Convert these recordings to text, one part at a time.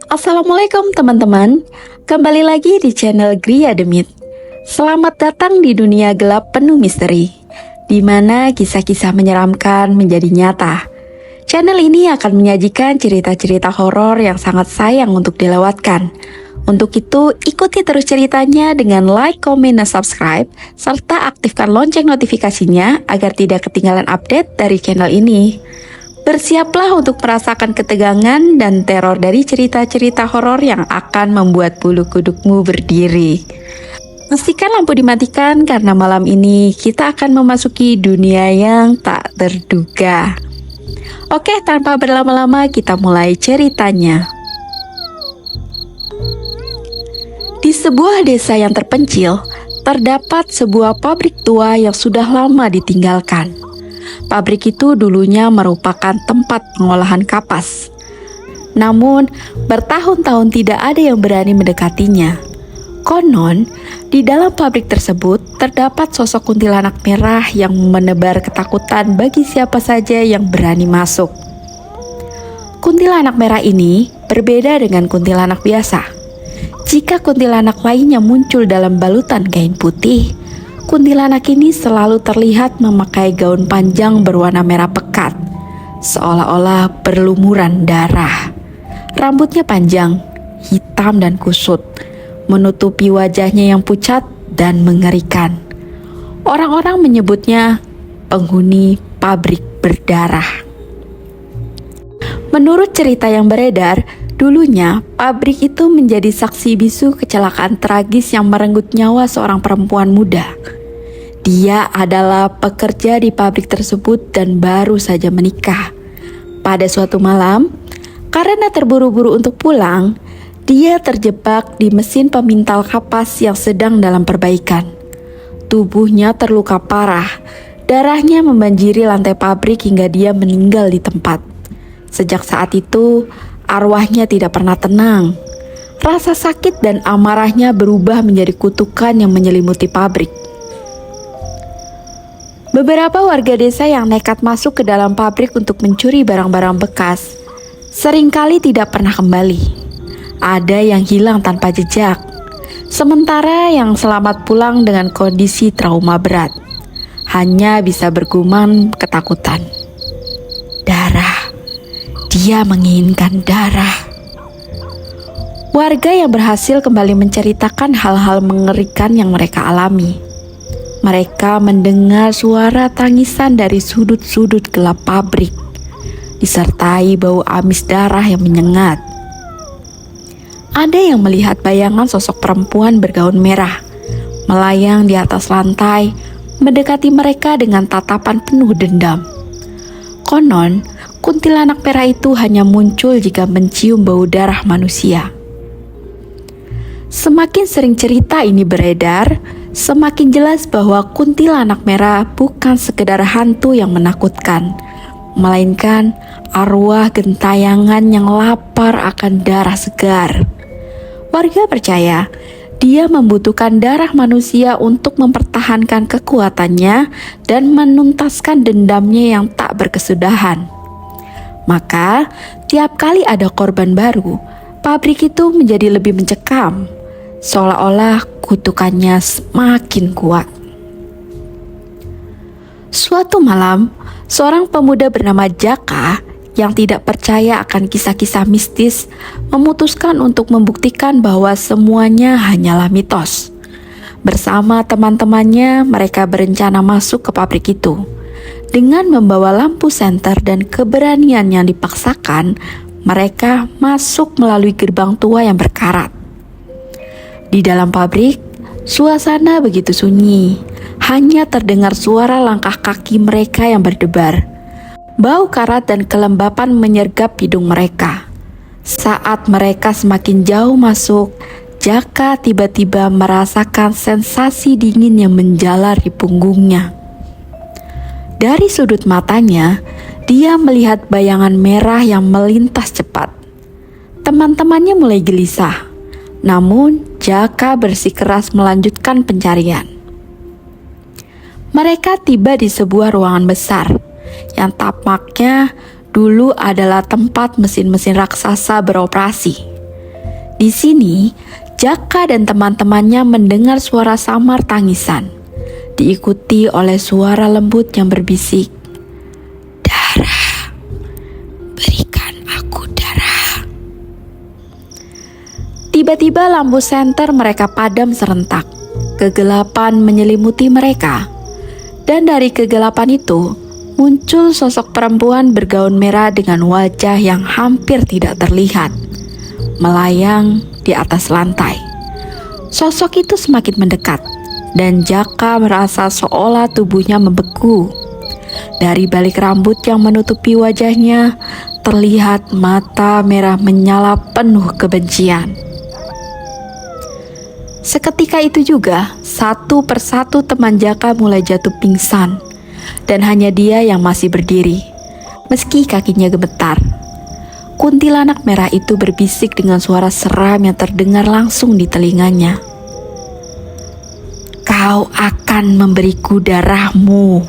Assalamualaikum teman-teman, kembali lagi di channel Gria Demit. Selamat datang di dunia gelap penuh misteri, di mana kisah-kisah menyeramkan menjadi nyata. Channel ini akan menyajikan cerita-cerita horor yang sangat sayang untuk dilewatkan. Untuk itu, ikuti terus ceritanya dengan like, komen, dan subscribe, serta aktifkan lonceng notifikasinya agar tidak ketinggalan update dari channel ini. Bersiaplah untuk merasakan ketegangan dan teror dari cerita-cerita horor yang akan membuat bulu kudukmu berdiri. Pastikan lampu dimatikan karena malam ini kita akan memasuki dunia yang tak terduga. Oke, tanpa berlama-lama kita mulai ceritanya. Di sebuah desa yang terpencil, terdapat sebuah pabrik tua yang sudah lama ditinggalkan. Pabrik itu dulunya merupakan tempat pengolahan kapas. Namun, bertahun-tahun tidak ada yang berani mendekatinya. Konon, di dalam pabrik tersebut terdapat sosok kuntilanak merah yang menebar ketakutan bagi siapa saja yang berani masuk. Kuntilanak merah ini berbeda dengan kuntilanak biasa. Jika kuntilanak lainnya muncul dalam balutan kain putih, kuntilanak ini selalu terlihat memakai gaun panjang berwarna merah pekat, seolah-olah berlumuran darah. Rambutnya panjang, hitam dan kusut, menutupi wajahnya yang pucat dan mengerikan. Orang-orang menyebutnya penghuni pabrik berdarah. Menurut cerita yang beredar, dulunya pabrik itu menjadi saksi bisu kecelakaan tragis yang merenggut nyawa seorang perempuan muda. Dia adalah pekerja di pabrik tersebut dan baru saja menikah. Pada suatu malam, karena terburu-buru untuk pulang, dia terjebak di mesin pemintal kapas yang sedang dalam perbaikan. Tubuhnya terluka parah, darahnya membanjiri lantai pabrik hingga dia meninggal di tempat. Sejak saat itu, arwahnya tidak pernah tenang. Rasa sakit dan amarahnya berubah menjadi kutukan yang menyelimuti pabrik. Beberapa warga desa yang nekat masuk ke dalam pabrik untuk mencuri barang-barang bekas seringkali tidak pernah kembali. Ada yang hilang tanpa jejak, sementara yang selamat pulang dengan kondisi trauma berat. Hanya bisa bergumam ketakutan. Darah. Dia menginginkan darah. Warga yang berhasil kembali menceritakan hal-hal mengerikan yang mereka alami. Mereka mendengar suara tangisan dari sudut-sudut gelap pabrik, disertai bau amis darah yang menyengat. Ada yang melihat bayangan sosok perempuan bergaun merah, melayang di atas lantai, mendekati mereka dengan tatapan penuh dendam. Konon, kuntilanak merah itu hanya muncul jika mencium bau darah manusia. Semakin sering cerita ini beredar, semakin jelas bahwa kuntilanak merah bukan sekedar hantu yang menakutkan, melainkan arwah gentayangan yang lapar akan darah segar. Warga percaya dia membutuhkan darah manusia untuk mempertahankan kekuatannya dan menuntaskan dendamnya yang tak berkesudahan. Maka, tiap kali ada korban baru, pabrik itu menjadi lebih mencekam, seolah-olah kutukannya semakin kuat. Suatu malam, seorang pemuda bernama Jaka yang tidak percaya akan kisah-kisah mistis memutuskan untuk membuktikan bahwa semuanya hanyalah mitos. Bersama teman-temannya, mereka berencana masuk ke pabrik itu. Dengan membawa lampu senter dan keberanian yang dipaksakan, mereka masuk melalui gerbang tua yang berkarat. Di dalam pabrik, suasana begitu sunyi. Hanya terdengar suara langkah kaki mereka yang berdebar. Bau karat dan kelembapan menyergap hidung mereka. Saat mereka semakin jauh masuk, Jaka tiba-tiba merasakan sensasi dingin yang menjalar di punggungnya. Dari sudut matanya, dia melihat bayangan merah yang melintas cepat. Teman-temannya mulai gelisah, namun Jaka bersikeras melanjutkan pencarian. Mereka tiba di sebuah ruangan besar yang tampaknya dulu adalah tempat mesin-mesin raksasa beroperasi. Di sini, Jaka dan teman-temannya mendengar suara samar tangisan, diikuti oleh suara lembut yang berbisik, "Darah, berikan aku darah." Tiba-tiba lampu senter mereka padam serentak. Kegelapan menyelimuti mereka. Dan dari kegelapan itu, muncul sosok perempuan bergaun merah dengan wajah yang hampir tidak terlihat, melayang di atas lantai. Sosok itu semakin mendekat, dan Jaka merasa seolah tubuhnya membeku. Dari balik rambut yang menutupi wajahnya, terlihat mata merah menyala penuh kebencian. Seketika itu juga, satu persatu teman Jaka mulai jatuh pingsan, dan hanya dia yang masih berdiri, meski kakinya gemetar. Kuntilanak merah itu berbisik dengan suara seram yang terdengar langsung di telinganya. "Kau akan memberiku darahmu."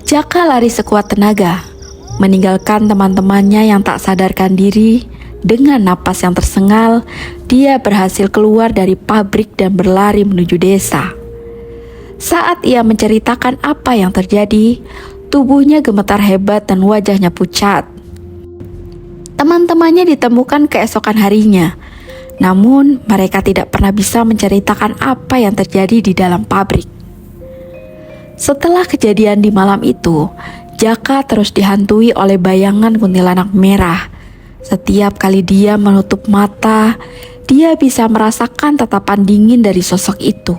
Jaka lari sekuat tenaga, meninggalkan teman-temannya yang tak sadarkan diri. Dengan napas yang tersengal, dia berhasil keluar dari pabrik dan berlari menuju desa. Saat ia menceritakan apa yang terjadi, tubuhnya gemetar hebat dan wajahnya pucat. Teman-temannya ditemukan keesokan harinya, namun mereka tidak pernah bisa menceritakan apa yang terjadi di dalam pabrik. Setelah kejadian di malam itu, Jaka terus dihantui oleh bayangan kuntilanak merah. Setiap kali dia menutup mata, dia bisa merasakan tatapan dingin dari sosok itu.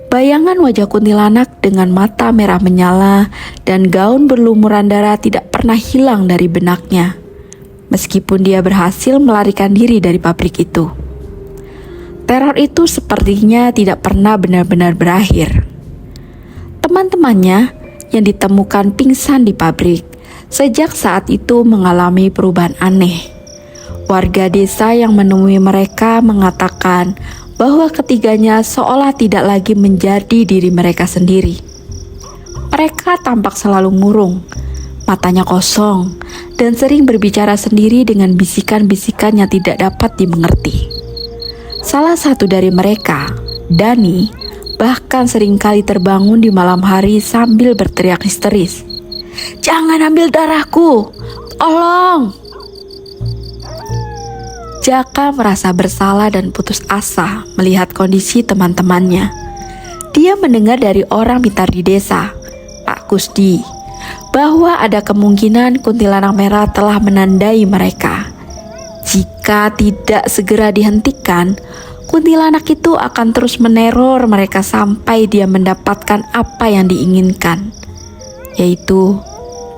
Bayangan wajah kuntilanak dengan mata merah menyala dan gaun berlumuran darah tidak pernah hilang dari benaknya, meskipun dia berhasil melarikan diri dari pabrik itu. Teror itu sepertinya tidak pernah benar-benar berakhir. Teman-temannya yang ditemukan pingsan di pabrik sejak saat itu mengalami perubahan aneh. Warga desa yang menemui mereka mengatakan bahwa ketiganya seolah tidak lagi menjadi diri mereka sendiri. Mereka tampak selalu murung, matanya kosong, dan sering berbicara sendiri dengan bisikan-bisikan yang tidak dapat dimengerti. Salah satu dari mereka, Dani, bahkan seringkali terbangun di malam hari sambil berteriak histeris, "Jangan ambil darahku, tolong!" Jaka merasa bersalah dan putus asa melihat kondisi teman-temannya. Dia mendengar dari orang pintar di desa, Pak Kusdi, bahwa ada kemungkinan kuntilanak merah telah menandai mereka. Jika tidak segera dihentikan, kuntilanak itu akan terus meneror mereka sampai dia mendapatkan apa yang diinginkan, yaitu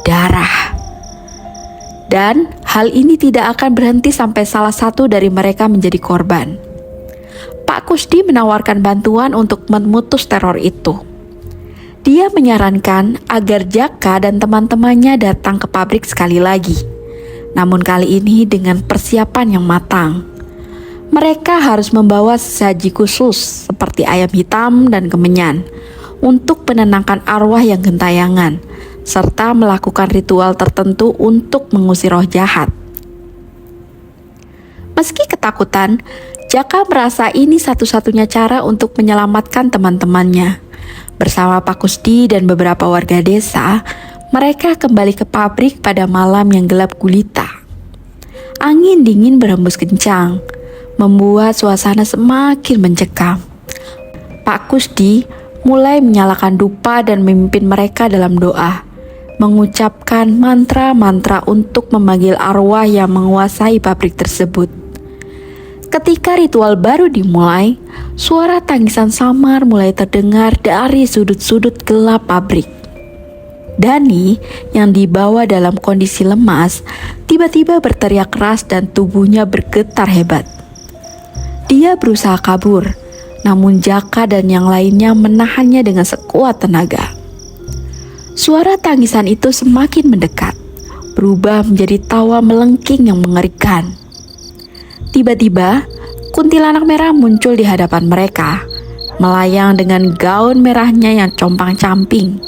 darah. Dan hal ini tidak akan berhenti sampai salah satu dari mereka menjadi korban. Pak Kusdi menawarkan bantuan untuk memutus teror itu. Dia menyarankan agar Jaka dan teman-temannya datang ke pabrik sekali lagi, namun kali ini dengan persiapan yang matang. Mereka harus membawa sesaji khusus seperti ayam hitam dan kemenyan untuk menenangkan arwah yang gentayangan, serta melakukan ritual tertentu untuk mengusir roh jahat. Meski ketakutan, Jaka merasa ini satu-satunya cara untuk menyelamatkan teman-temannya. Bersama Pak Kusdi dan beberapa warga desa, mereka kembali ke pabrik pada malam yang gelap gulita. Angin dingin berhembus kencang, membuat suasana semakin mencekam. Pak Kusdi mulai menyalakan dupa dan memimpin mereka dalam doa, mengucapkan mantra-mantra untuk memanggil arwah yang menguasai pabrik tersebut. Ketika ritual baru dimulai, suara tangisan samar mulai terdengar dari sudut-sudut gelap pabrik. Dani yang dibawa dalam kondisi lemas tiba-tiba berteriak keras dan tubuhnya bergetar hebat. Dia berusaha kabur, namun Jaka dan yang lainnya menahannya dengan sekuat tenaga. Suara tangisan itu semakin mendekat, berubah menjadi tawa melengking yang mengerikan. Tiba-tiba, kuntilanak merah muncul di hadapan mereka, melayang dengan gaun merahnya yang compang-camping.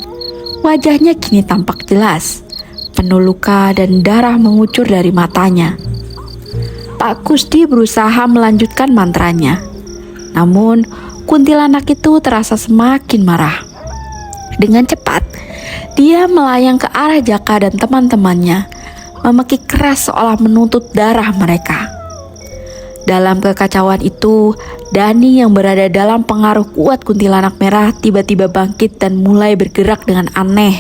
Wajahnya kini tampak jelas, penuh luka dan darah mengucur dari matanya. Pak Kusdi berusaha melanjutkan mantranya. Namun, kuntilanak itu terasa semakin marah. Dengan cepat, dia melayang ke arah Jaka dan teman-temannya, memekik keras seolah menuntut darah mereka. Dalam kekacauan itu, Dani yang berada dalam pengaruh kuat kuntilanak merah tiba-tiba bangkit dan mulai bergerak dengan aneh,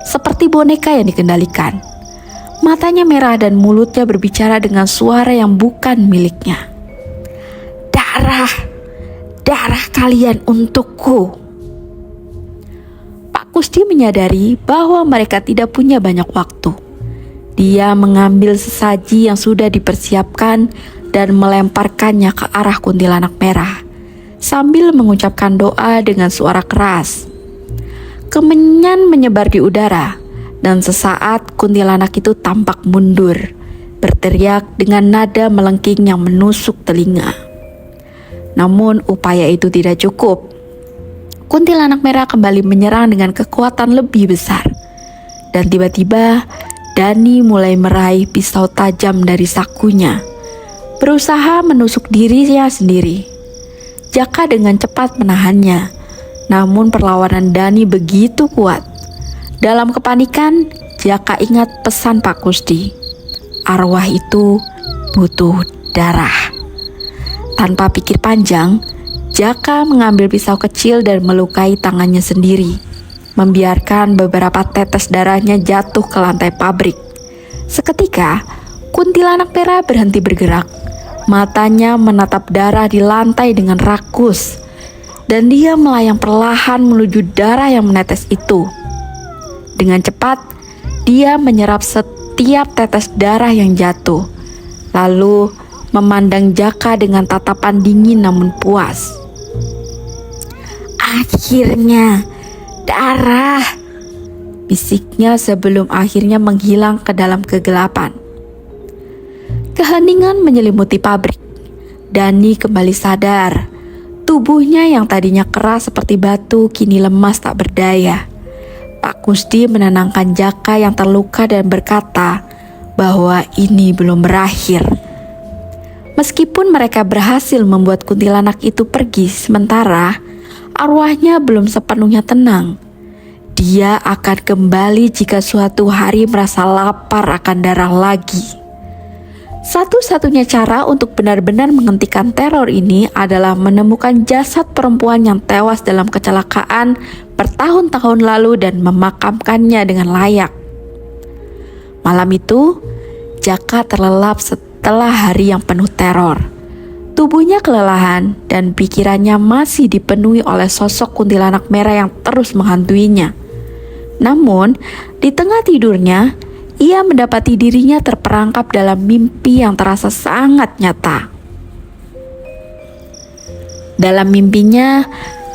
seperti boneka yang dikendalikan. Matanya merah dan mulutnya berbicara dengan suara yang bukan miliknya. Darah, darah kalian untukku. Pak Kusdi menyadari bahwa mereka tidak punya banyak waktu. Dia mengambil sesaji yang sudah dipersiapkan dan melemparkannya ke arah kuntilanak merah, sambil mengucapkan doa dengan suara keras. Kemenyan menyebar di udara, dan sesaat kuntilanak itu tampak mundur, berteriak dengan nada melengking yang menusuk telinga. Namun upaya itu tidak cukup. Kuntilanak merah kembali menyerang dengan kekuatan lebih besar. Dan tiba-tiba Dani mulai meraih pisau tajam dari sakunya, berusaha menusuk dirinya sendiri. Jaka dengan cepat menahannya, namun perlawanan Dani begitu kuat. Dalam kepanikan, Jaka ingat pesan Pak Kusdi. Arwah itu butuh darah. Tanpa pikir panjang, Jaka mengambil pisau kecil dan melukai tangannya sendiri, membiarkan beberapa tetes darahnya jatuh ke lantai pabrik. Seketika, kuntilanak merah berhenti bergerak. Matanya menatap darah di lantai dengan rakus, dan dia melayang perlahan menuju darah yang menetes itu. Dengan cepat, dia menyerap setiap tetes darah yang jatuh, lalu memandang Jaka dengan tatapan dingin namun puas. Akhirnya, darah, bisiknya sebelum akhirnya menghilang ke dalam kegelapan. Keheningan menyelimuti pabrik. Dani kembali sadar. Tubuhnya yang tadinya keras seperti batu kini lemas tak berdaya. Pak Kusdi menenangkan Jaka yang terluka dan berkata bahwa ini belum berakhir. Meskipun mereka berhasil membuat kuntilanak itu pergi sementara, arwahnya belum sepenuhnya tenang. Dia akan kembali jika suatu hari merasa lapar akan darah lagi. Satu-satunya cara untuk benar-benar menghentikan teror ini adalah menemukan jasad perempuan yang tewas dalam kecelakaan bertahun-tahun lalu dan memakamkannya dengan layak. Malam itu, Jaka terlelap setelah hari yang penuh teror. Tubuhnya kelelahan dan pikirannya masih dipenuhi oleh sosok kuntilanak merah yang terus menghantuinya. Namun, di tengah tidurnya, ia mendapati dirinya terperangkap dalam mimpi yang terasa sangat nyata. Dalam mimpinya,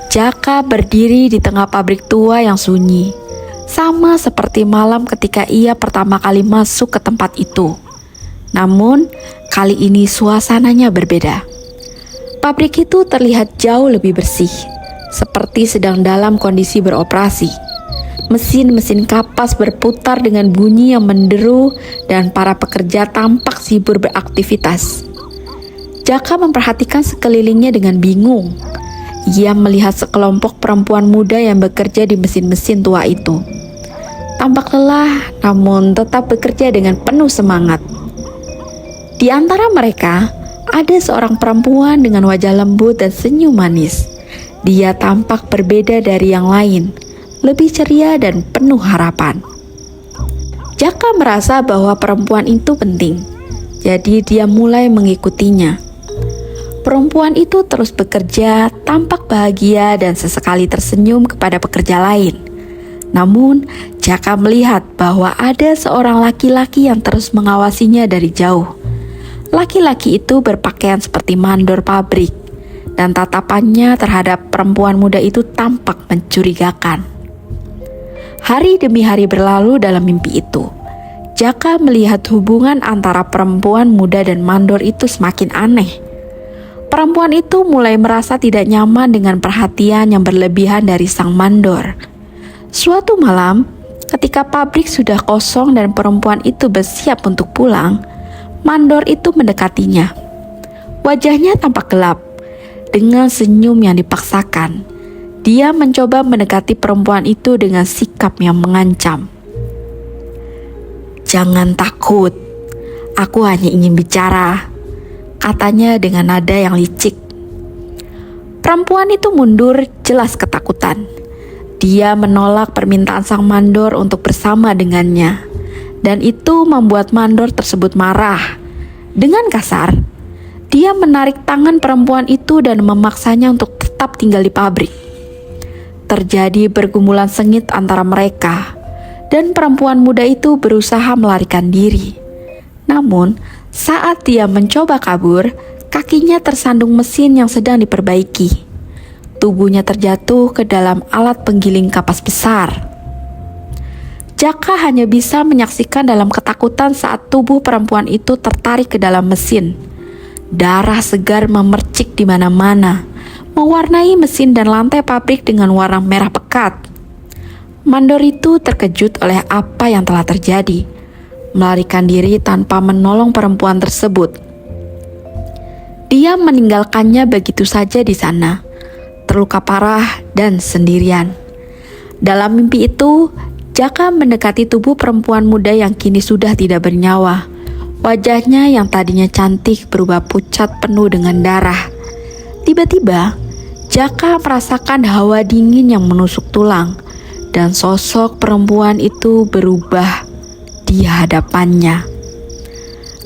Jaka berdiri di tengah pabrik tua yang sunyi, sama seperti malam ketika ia pertama kali masuk ke tempat itu. Namun, kali ini suasananya berbeda. Pabrik itu terlihat jauh lebih bersih, seperti sedang dalam kondisi beroperasi. Mesin-mesin kapas berputar dengan bunyi yang menderu dan para pekerja tampak sibuk beraktivitas. Jaka memperhatikan sekelilingnya dengan bingung. Ia melihat sekelompok perempuan muda yang bekerja di mesin-mesin tua itu. Tampak lelah, namun tetap bekerja dengan penuh semangat. Di antara mereka, ada seorang perempuan dengan wajah lembut dan senyum manis. Dia tampak berbeda dari yang lain, lebih ceria dan penuh harapan. Jaka merasa bahwa perempuan itu penting, jadi dia mulai mengikutinya. Perempuan itu terus bekerja, tampak bahagia dan sesekali tersenyum kepada pekerja lain. Namun, Jaka melihat bahwa ada seorang laki-laki yang terus mengawasinya dari jauh. Laki-laki itu berpakaian seperti mandor pabrik, dan tatapannya terhadap perempuan muda itu tampak mencurigakan. Hari demi hari berlalu dalam mimpi itu. Jaka melihat hubungan antara perempuan muda dan mandor itu semakin aneh. Perempuan itu mulai merasa tidak nyaman dengan perhatian yang berlebihan dari sang mandor. Suatu malam, ketika pabrik sudah kosong dan perempuan itu bersiap untuk pulang, Mandor itu mendekatinya. Wajahnya tampak gelap. Dengan senyum yang dipaksakan, dia mencoba mendekati perempuan itu dengan sikap yang mengancam. "Jangan takut, aku hanya ingin bicara," katanya dengan nada yang licik. Perempuan itu mundur, jelas ketakutan. Dia menolak permintaan sang mandor untuk bersama dengannya, dan itu membuat mandor tersebut marah. Dengan kasar, dia menarik tangan perempuan itu dan memaksanya untuk tetap tinggal di pabrik. Terjadi pergumulan sengit antara mereka, dan perempuan muda itu berusaha melarikan diri. Namun, saat dia mencoba kabur, kakinya tersandung mesin yang sedang diperbaiki. Tubuhnya terjatuh ke dalam alat penggiling kapas besar. Jaka hanya bisa menyaksikan dalam ketakutan saat tubuh perempuan itu tertarik ke dalam mesin. Darah segar memercik di mana-mana, mewarnai mesin dan lantai pabrik dengan warna merah pekat. Mandor itu terkejut oleh apa yang telah terjadi, melarikan diri tanpa menolong perempuan tersebut. Dia meninggalkannya begitu saja di sana, terluka parah dan sendirian. Dalam mimpi itu, Jaka mendekati tubuh perempuan muda yang kini sudah tidak bernyawa. Wajahnya yang tadinya cantik berubah pucat penuh dengan darah. Tiba-tiba, Jaka merasakan hawa dingin yang menusuk tulang, dan sosok perempuan itu berubah di hadapannya.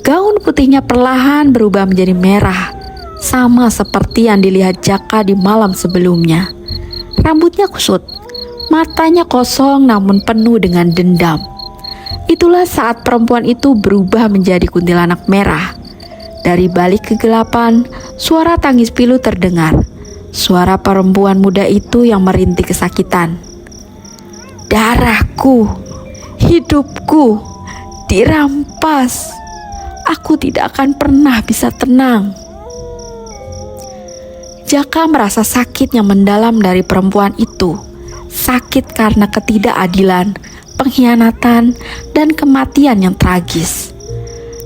Gaun putihnya perlahan berubah menjadi merah, sama seperti yang dilihat Jaka di malam sebelumnya. Rambutnya kusut, matanya kosong namun penuh dengan dendam. Itulah saat perempuan itu berubah menjadi kuntilanak merah. Dari balik kegelapan, suara tangis pilu terdengar. Suara perempuan muda itu yang merintih kesakitan. "Darahku, hidupku dirampas. Aku tidak akan pernah bisa tenang." Jaka merasa sakit yang mendalam dari perempuan itu. Sakit karena ketidakadilan, pengkhianatan, dan kematian yang tragis.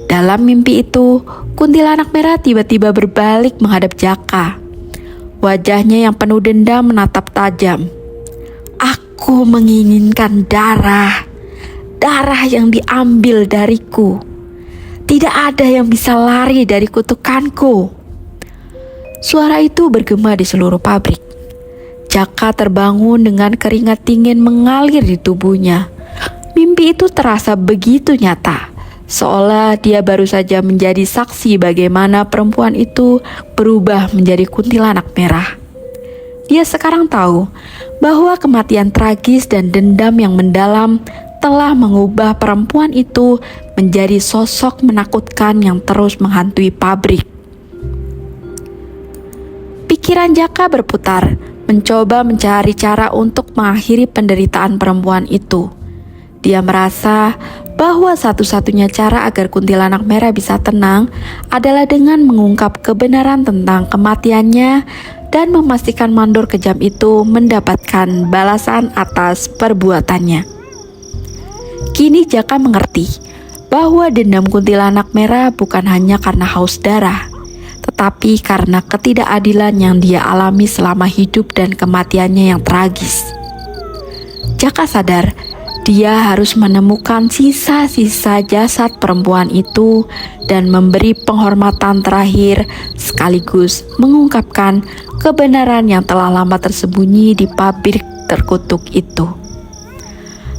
Dalam mimpi itu, kuntilanak merah tiba-tiba berbalik menghadap Jaka. Wajahnya yang penuh dendam menatap tajam. "Aku menginginkan darah. Darah yang diambil dariku. Tidak ada yang bisa lari dari kutukanku." Suara itu bergema di seluruh pabrik. Jaka terbangun dengan keringat dingin mengalir di tubuhnya. Mimpi itu terasa begitu nyata, seolah dia baru saja menjadi saksi bagaimana perempuan itu berubah menjadi kuntilanak merah. Dia sekarang tahu bahwa kematian tragis dan dendam yang mendalam telah mengubah perempuan itu menjadi sosok menakutkan yang terus menghantui pabrik. Pikiran Jaka berputar, mencoba mencari cara untuk mengakhiri penderitaan perempuan itu. Dia merasa bahwa satu-satunya cara agar kuntilanak merah bisa tenang adalah dengan mengungkap kebenaran tentang kematiannya dan memastikan mandor kejam itu mendapatkan balasan atas perbuatannya. Kini Jaka mengerti bahwa dendam kuntilanak merah bukan hanya karena haus darah, tetapi karena ketidakadilan yang dia alami selama hidup dan kematiannya yang tragis. Jaka sadar dia harus menemukan sisa-sisa jasad perempuan itu dan memberi penghormatan terakhir sekaligus mengungkapkan kebenaran yang telah lama tersembunyi di pabrik terkutuk itu.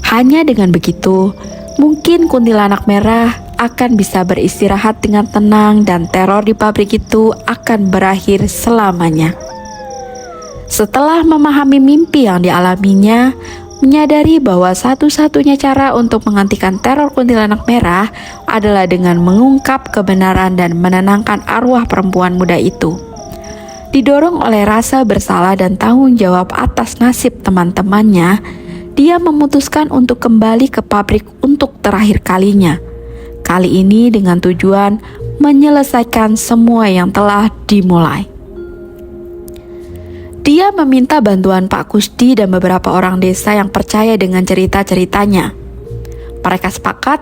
Hanya dengan begitu, mungkin kuntilanak merah akan bisa beristirahat dengan tenang dan teror di pabrik itu akan berakhir selamanya. Setelah memahami mimpi yang dialaminya, menyadari bahwa satu-satunya cara untuk menghentikan teror kuntilanak merah adalah dengan mengungkap kebenaran dan menenangkan arwah perempuan muda itu. Didorong oleh rasa bersalah dan tanggung jawab atas nasib teman-temannya, dia memutuskan untuk kembali ke pabrik untuk terakhir kalinya. Kali ini dengan tujuan menyelesaikan semua yang telah dimulai. Dia meminta bantuan Pak Kusdi dan beberapa orang desa yang percaya dengan cerita-ceritanya. Mereka sepakat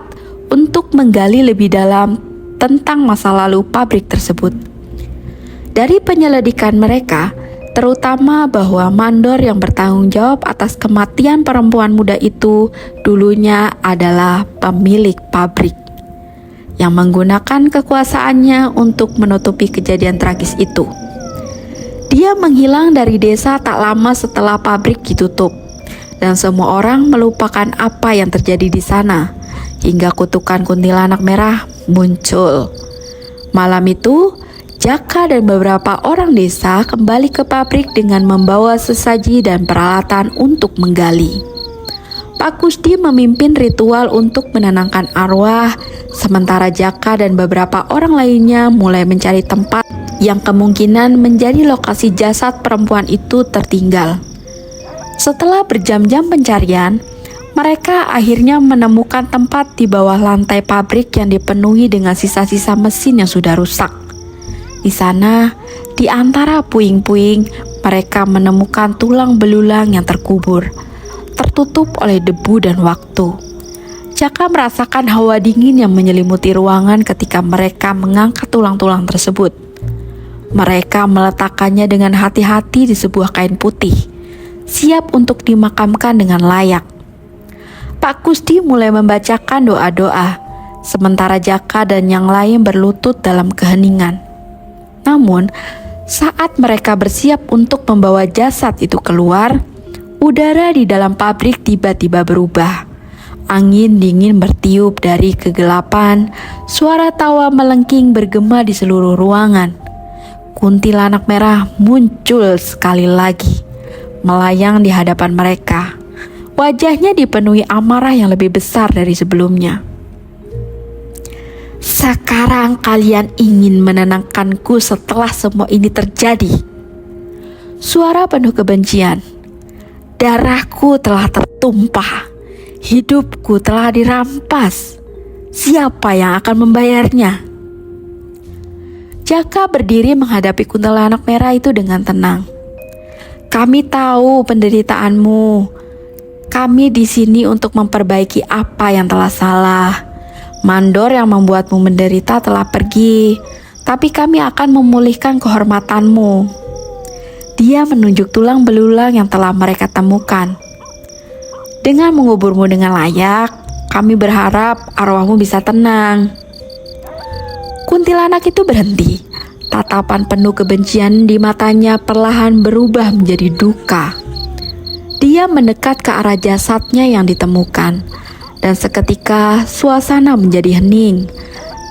untuk menggali lebih dalam tentang masa lalu pabrik tersebut. Dari penyelidikan mereka, terutama bahwa mandor yang bertanggung jawab atas kematian perempuan muda itu dulunya adalah pemilik pabrik yang menggunakan kekuasaannya untuk menutupi kejadian tragis itu. Dia menghilang dari desa tak lama setelah pabrik ditutup, dan semua orang melupakan apa yang terjadi di sana hingga kutukan kuntilanak merah muncul. Malam itu, Jaka dan beberapa orang desa kembali ke pabrik dengan membawa sesaji dan peralatan untuk menggali. Pak Kusdi memimpin ritual untuk menenangkan arwah, sementara Jaka dan beberapa orang lainnya mulai mencari tempat yang kemungkinan menjadi lokasi jasad perempuan itu tertinggal. Setelah berjam-jam pencarian, mereka akhirnya menemukan tempat di bawah lantai pabrik yang dipenuhi dengan sisa-sisa mesin yang sudah rusak. Di sana, di antara puing-puing, mereka menemukan tulang belulang yang terkubur, tertutup oleh debu dan waktu. Jaka merasakan hawa dingin yang menyelimuti ruangan ketika mereka mengangkat tulang-tulang tersebut. Mereka meletakkannya dengan hati-hati di sebuah kain putih, siap untuk dimakamkan dengan layak. Pak Kusdi mulai membacakan doa-doa, sementara Jaka dan yang lain berlutut dalam keheningan. Namun, saat mereka bersiap untuk membawa jasad itu keluar, udara di dalam pabrik tiba-tiba berubah. Angin dingin bertiup dari kegelapan, suara tawa melengking bergema di seluruh ruangan. Kuntilanak merah muncul sekali lagi, melayang di hadapan mereka. Wajahnya dipenuhi amarah yang lebih besar dari sebelumnya. Sekarang kalian ingin menenangkanku setelah semua ini terjadi. Suara penuh kebencian. Darahku telah tertumpah. Hidupku telah dirampas. Siapa yang akan membayarnya? Jaka berdiri menghadapi kuntilanak merah itu dengan tenang. Kami tahu penderitaanmu. Kami di sini untuk memperbaiki apa yang telah salah. Mandor yang membuatmu menderita telah pergi, tapi kami akan memulihkan kehormatanmu. Dia menunjuk tulang belulang yang telah mereka temukan. Dengan menguburmu dengan layak, kami berharap arwahmu bisa tenang. Kuntilanak itu berhenti. Tatapan penuh kebencian di matanya perlahan berubah menjadi duka. Dia mendekat ke arah jasadnya yang ditemukan, dan seketika suasana menjadi hening.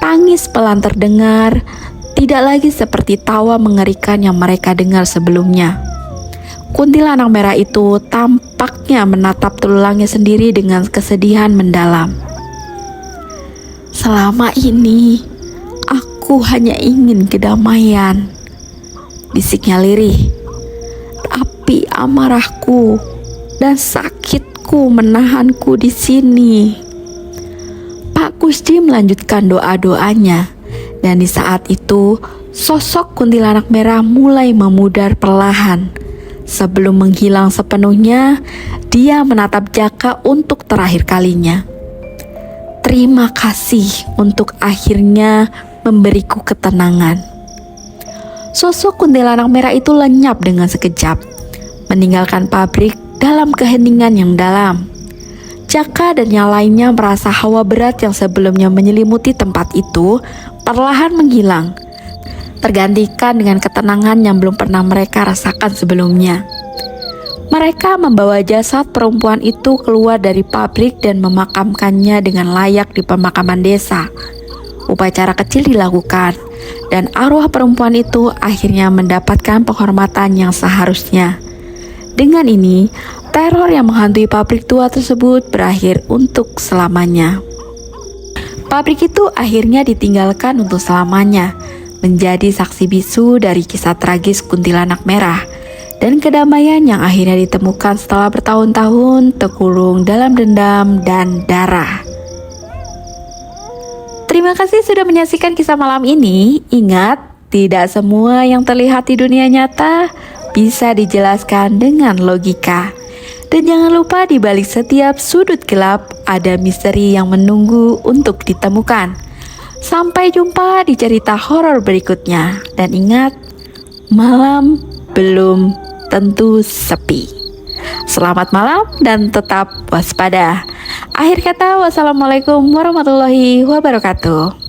Tangis pelan terdengar, tidak lagi seperti tawa mengerikan yang mereka dengar sebelumnya. Kuntilanak merah itu tampaknya menatap tulangnya sendiri dengan kesedihan mendalam. Selama ini, aku hanya ingin kedamaian, bisiknya lirih. Tapi amarahku dan sakitku menahanku di sini. Pak Kusdi melanjutkan doa-doanya, dan di saat itu sosok kuntilanak merah mulai memudar perlahan. Sebelum menghilang sepenuhnya, dia menatap Jaka untuk terakhir kalinya. Terima kasih untuk akhirnya memberiku ketenangan. Sosok kuntilanak merah itu lenyap dengan sekejap, meninggalkan pabrik dalam keheningan yang dalam. Jaka dan yang lainnya merasa hawa berat yang sebelumnya menyelimuti tempat itu perlahan menghilang, tergantikan dengan ketenangan yang belum pernah mereka rasakan sebelumnya. Mereka membawa jasad perempuan itu keluar dari pabrik dan memakamkannya dengan layak di pemakaman desa. Upacara kecil dilakukan, dan arwah perempuan itu akhirnya mendapatkan penghormatan yang seharusnya. Dengan ini, teror yang menghantui pabrik tua tersebut berakhir untuk selamanya. Pabrik itu akhirnya ditinggalkan untuk selamanya, menjadi saksi bisu dari kisah tragis kuntilanak merah dan kedamaian yang akhirnya ditemukan setelah bertahun-tahun terkurung dalam dendam dan darah. Terima kasih sudah menyaksikan kisah malam ini. Ingat, tidak semua yang terlihat di dunia nyata bisa dijelaskan dengan logika. Dan jangan lupa di balik setiap sudut gelap ada misteri yang menunggu untuk ditemukan. Sampai jumpa di cerita horor berikutnya. Dan ingat, malam belum tentu sepi. Selamat malam dan tetap waspada. Akhir kata, wassalamualaikum warahmatullahi wabarakatuh.